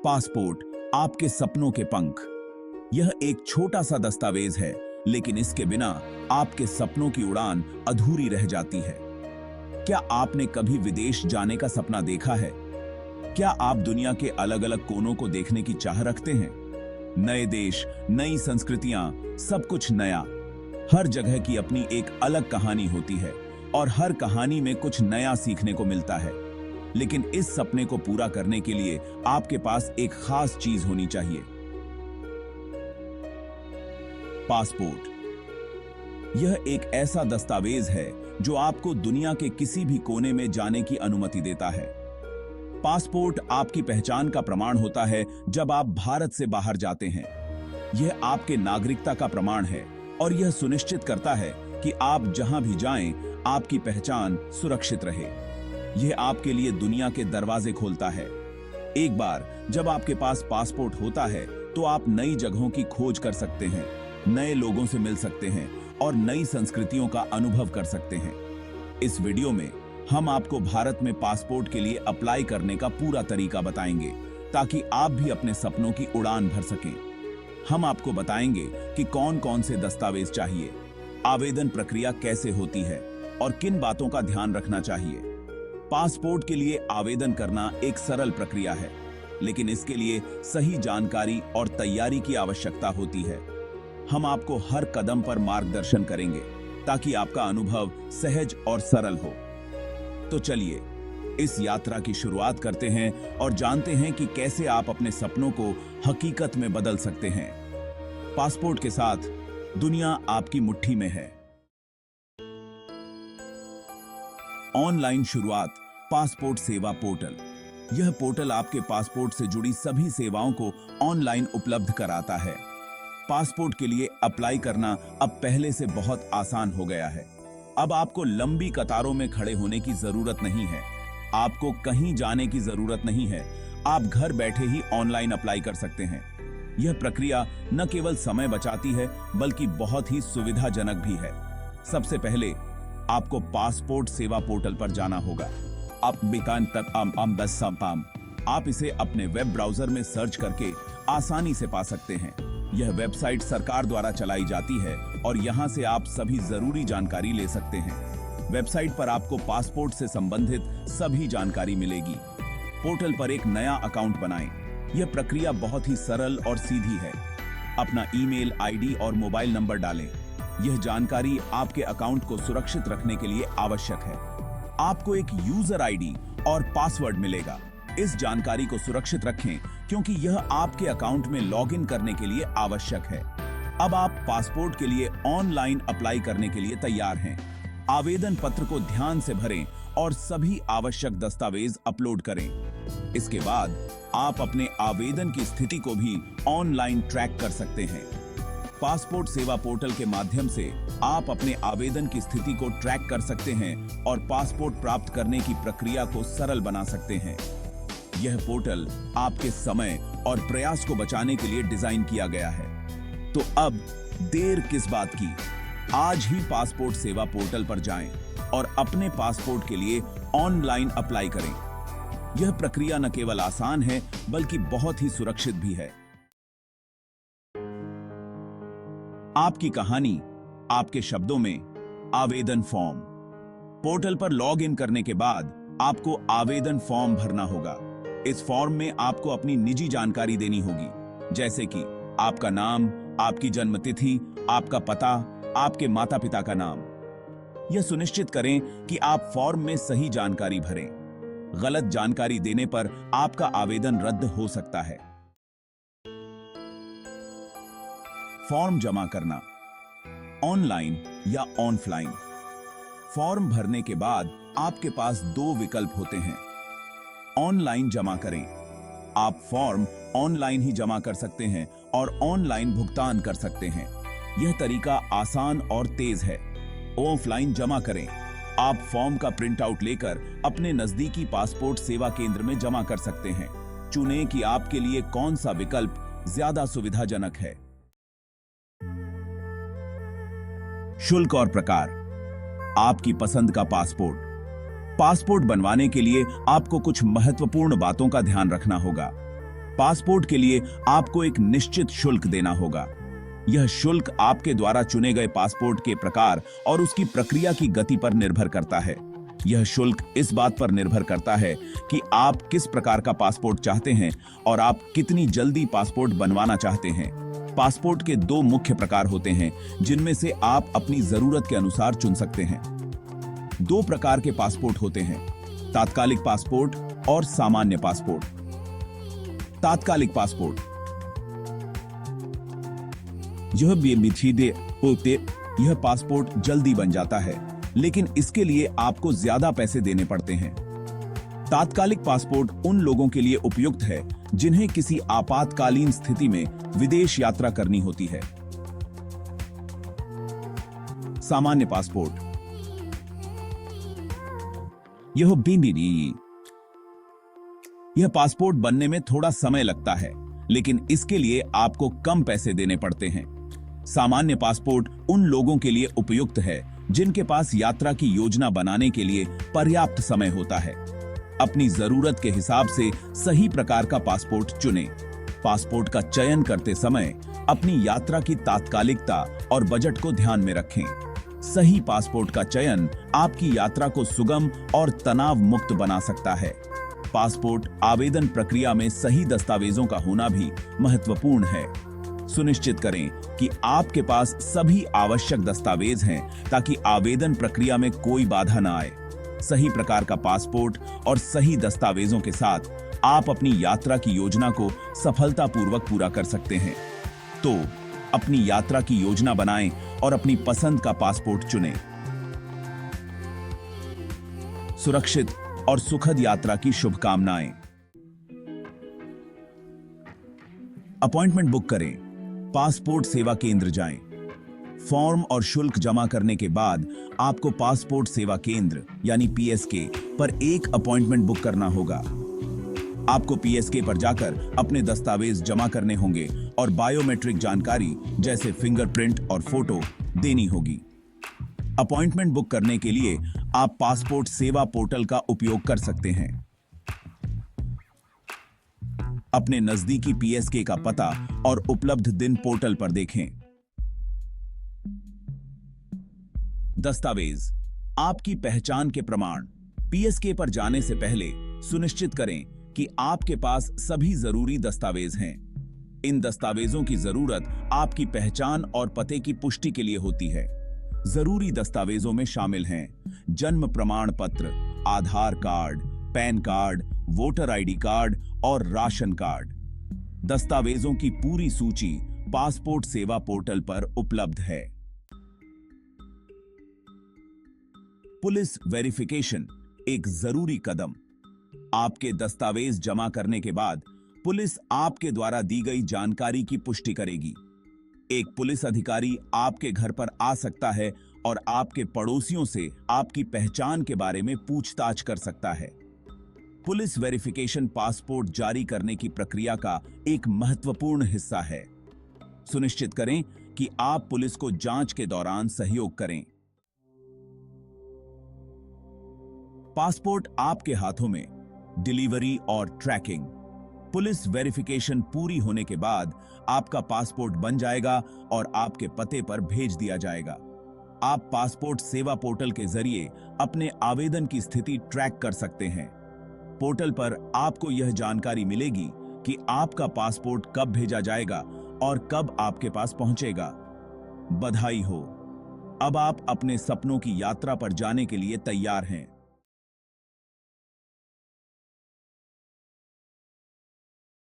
Passport आपके सपनों के पंख। यह एक छोटा सा दस्तावेज है, लेकिन इसके बिना आपके सपनों की उड़ान अधूरी रह जाती है। क्या आपने कभी विदेश जाने का सपना देखा है? क्या आप दुनिया के अलग अलग कोनों को देखने की चाह रखते हैं? नए देश, नई संस्कृतियां, सब कुछ नया। हर जगह की अपनी एक अलग कहानी होती है और हर कहानी में कुछ नया सीखने को मिलता है। लेकिन इस सपने को पूरा करने के लिए आपके पास एक खास चीज होनी चाहिए, पासपोर्ट। यह एक ऐसा दस्तावेज है जो आपको दुनिया के किसी भी कोने में जाने की अनुमति देता है। पासपोर्ट आपकी पहचान का प्रमाण होता है जब आप भारत से बाहर जाते हैं। यह आपके नागरिकता का प्रमाण है और यह सुनिश्चित करता है कि आप जहां भी जाएं, आपकी पहचान सुरक्षित रहे। यह आपके लिए दुनिया के दरवाजे खोलता है। एक बार जब आपके पास पासपोर्ट होता है तो आप नई जगहों की खोज कर सकते हैं, नए लोगों से मिल सकते हैं और नई संस्कृतियों का अनुभव कर सकते हैं। इस वीडियो में हम आपको भारत में पासपोर्ट के लिए अप्लाई करने का पूरा तरीका बताएंगे, ताकि आप भी अपने सपनों की उड़ान भर सकें। हम आपको बताएंगे कि कौन कौन से दस्तावेज चाहिए, आवेदन प्रक्रिया कैसे होती है और किन बातों का ध्यान रखना चाहिए। पासपोर्ट के लिए आवेदन करना एक सरल प्रक्रिया है, लेकिन इसके लिए सही जानकारी और तैयारी की आवश्यकता होती है। हम आपको हर कदम पर मार्गदर्शन करेंगे ताकि आपका अनुभव सहज और सरल हो। तो चलिए इस यात्रा की शुरुआत करते हैं और जानते हैं कि कैसे आप अपने सपनों को हकीकत में बदल सकते हैं। पासपोर्ट के साथ दुनिया आपकी मुट्ठी में है। ऑनलाइन शुरुआत, पासपोर्ट सेवा पोर्टल। यह पोर्टल आपके पासपोर्ट से जुड़ी सभी सेवाओं को ऑनलाइन उपलब्ध कराता है। पासपोर्ट के लिए अप्लाई करना अब पहले से बहुत आसान हो गया है। अब आपको लंबी कतारों में खड़े होने की जरूरत नहीं है, आपको कहीं जाने की जरूरत नहीं है। आप घर बैठे ही ऑनलाइन अप्लाई कर सकते हैं। यह प्रक्रिया न केवल समय बचाती है, बल्कि बहुत ही सुविधाजनक भी है। सबसे पहले आपको पासपोर्ट सेवा पोर्टल पर जाना होगा। आप इसे अपने वेब ब्राउजर में सर्च करके आसानी से पा सकते हैं। यह वेबसाइट सरकार द्वारा चलाई जाती है और यहां से आप सभी जरूरी जानकारी ले सकते हैं। वेबसाइट पर आपको पासपोर्ट से संबंधित सभी जानकारी मिलेगी। पोर्टल पर एक नया अकाउंट बनाएं। यह प्रक्रिया बहुत ही सरल और सीधी है। अपना ईमेल आईडी और मोबाइल नंबर डालें। यह जानकारी आपके अकाउंट को सुरक्षित रखने के लिए आवश्यक है। आपको एक यूजर आईडी और पासवर्ड मिलेगा। इस जानकारी को सुरक्षित रखें, क्योंकि यह आपके अकाउंट में लॉगिन करने के लिए आवश्यक है। अब आप पासपोर्ट के लिए ऑनलाइन अप्लाई करने के लिए तैयार हैं। आवेदन पत्र को ध्यान से भरें और सभी आवश्यक दस्तावेज अपलोड करें। इसके बाद आप अपने आवेदन की स्थिति को भी ऑनलाइन ट्रैक कर सकते हैं। पासपोर्ट सेवा पोर्टल के माध्यम से आप अपने आवेदन की स्थिति को ट्रैक कर सकते हैं और पासपोर्ट प्राप्त करने की प्रक्रिया को सरल बना सकते हैं। यह पोर्टल आपके समय और प्रयास को बचाने के लिए डिजाइन किया गया है। तो अब देर किस बात की? आज ही पासपोर्ट सेवा पोर्टल पर जाएं और अपने पासपोर्ट के लिए ऑनलाइन अप्लाई करें। यह प्रक्रिया न केवल आसान है, बल्कि बहुत ही सुरक्षित भी है। आपकी कहानी, आपके शब्दों में आवेदन फॉर्म। पोर्टल पर लॉग इन करने के बाद आपको आवेदन फॉर्म भरना होगा। इस फॉर्म में आपको अपनी निजी जानकारी देनी होगी, जैसे कि आपका नाम, आपकी जन्म तिथि, आपका पता, आपके माता पिता का नाम। यह सुनिश्चित करें कि आप फॉर्म में सही जानकारी भरें। गलत जानकारी देने पर आपका आवेदन रद्द हो सकता है। फॉर्म जमा करना, ऑनलाइन या ऑफलाइन। फॉर्म भरने के बाद आपके पास दो विकल्प होते हैं। ऑनलाइन जमा करें। आप फॉर्म ऑनलाइन ही जमा कर सकते हैं और ऑनलाइन भुगतान कर सकते हैं। यह तरीका आसान और तेज है। ऑफलाइन जमा करें। आप फॉर्म का प्रिंट आउट लेकर अपने नजदीकी पासपोर्ट सेवा केंद्र में जमा कर सकते हैं। चुनें कि आपके लिए कौन सा विकल्प ज्यादा सुविधाजनक है। शुल्क और प्रकार। आपकी पसंद का पासपोर्ट। पासपोर्ट बनवाने के लिए आपको कुछ महत्वपूर्ण बातों का ध्यान रखना होगा। पासपोर्ट के लिए आपको एक निश्चित शुल्क देना होगा। यह शुल्क आपके द्वारा चुने गए पासपोर्ट के प्रकार और उसकी प्रक्रिया की गति पर निर्भर करता है। यह शुल्क इस बात पर निर्भर करता है कि आप किस प्रकार का पासपोर्ट चाहते हैं और आप कितनी जल्दी पासपोर्ट बनवाना चाहते हैं। पासपोर्ट के दो मुख्य प्रकार होते हैं जिनमें से आप अपनी जरूरत के अनुसार चुन सकते हैं। दो प्रकार के पासपोर्ट होते हैं, तात्कालिक पासपोर्ट और सामान्य पासपोर्ट। तात्कालिक पासपोर्ट यह पासपोर्ट जल्दी बन जाता है, लेकिन इसके लिए आपको ज्यादा पैसे देने पड़ते हैं। तात्कालिक पासपोर्ट उन लोगों के लिए उपयुक्त है जिन्हें किसी आपातकालीन स्थिति में विदेश यात्रा करनी होती है। सामान्य पासपोर्ट यह पासपोर्ट बनने में थोड़ा समय लगता है, लेकिन इसके लिए आपको कम पैसे देने पड़ते हैं। सामान्य पासपोर्ट उन लोगों के लिए उपयुक्त है जिनके पास यात्रा की योजना बनाने के लिए पर्याप्त समय होता है। अपनी जरूरत के हिसाब से सही प्रकार का पासपोर्ट चुनें। पासपोर्ट का चयन करते समय अपनी यात्रा की तात्कालिकता और बजट को ध्यान में रखें। सही पासपोर्ट का चयन आपकी यात्रा को सुगम और तनाव मुक्त बना सकता है। पासपोर्ट आवेदन प्रक्रिया में सही दस्तावेजों का होना भी महत्वपूर्ण है। सुनिश्चित करें कि आपके पास सभी आवश्यक दस्तावेज हैं ताकि आवेदन प्रक्रिया में कोई बाधा न आए। सही प्रकार का पासपोर्ट और सही दस्तावेजों के साथ आप अपनी यात्रा की योजना को सफलतापूर्वक पूरा कर सकते हैं। तो अपनी यात्रा की योजना बनाएं और अपनी पसंद का पासपोर्ट चुनें। सुरक्षित और सुखद यात्रा की शुभकामनाएं। अपॉइंटमेंट बुक करें। पासपोर्ट सेवा केंद्र जाएं। फॉर्म और शुल्क जमा करने के बाद आपको पासपोर्ट सेवा केंद्र यानी पीएसके पर एक अपॉइंटमेंट बुक करना होगा। आपको पीएसके पर जाकर अपने दस्तावेज जमा करने होंगे और बायोमेट्रिक जानकारी जैसे फिंगरप्रिंट और फोटो देनी होगी। अपॉइंटमेंट बुक करने के लिए आप पासपोर्ट सेवा पोर्टल का उपयोग कर सकते हैं। अपने नजदीकी पीएसके का पता और उपलब्ध दिन पोर्टल पर देखें। दस्तावेज, आपकी पहचान के प्रमाण। पीएसके पर जाने से पहले सुनिश्चित करें कि आपके पास सभी जरूरी दस्तावेज हैं। इन दस्तावेजों की जरूरत आपकी पहचान और पते की पुष्टि के लिए होती है। जरूरी दस्तावेजों में शामिल हैं जन्म प्रमाण पत्र, Aadhaar card, PAN card, voter ID card और राशन कार्ड। दस्तावेजों की पूरी सूची पासपोर्ट सेवा पोर्टल पर उपलब्ध है। पुलिस वेरिफिकेशन एक जरूरी कदम। आपके दस्तावेज जमा करने के बाद पुलिस आपके द्वारा दी गई जानकारी की पुष्टि करेगी। एक पुलिस अधिकारी आपके घर पर आ सकता है और आपके पड़ोसियों से आपकी पहचान के बारे में पूछताछ कर सकता है। पुलिस वेरिफिकेशन पासपोर्ट जारी करने की प्रक्रिया का एक महत्वपूर्ण हिस्सा है। सुनिश्चित करें कि आप पुलिस को जांच के दौरान सहयोग करें। पासपोर्ट आपके हाथों में, डिलीवरी और ट्रैकिंग। पुलिस वेरिफिकेशन पूरी होने के बाद आपका पासपोर्ट बन जाएगा और आपके पते पर भेज दिया जाएगा। आप पासपोर्ट सेवा पोर्टल के जरिए अपने आवेदन की स्थिति ट्रैक कर सकते हैं। पोर्टल पर आपको यह जानकारी मिलेगी कि आपका पासपोर्ट कब भेजा जाएगा और कब आपके पास पहुंचेगा। बधाई हो, अब आप अपने सपनों की यात्रा पर जाने के लिए तैयार हैं।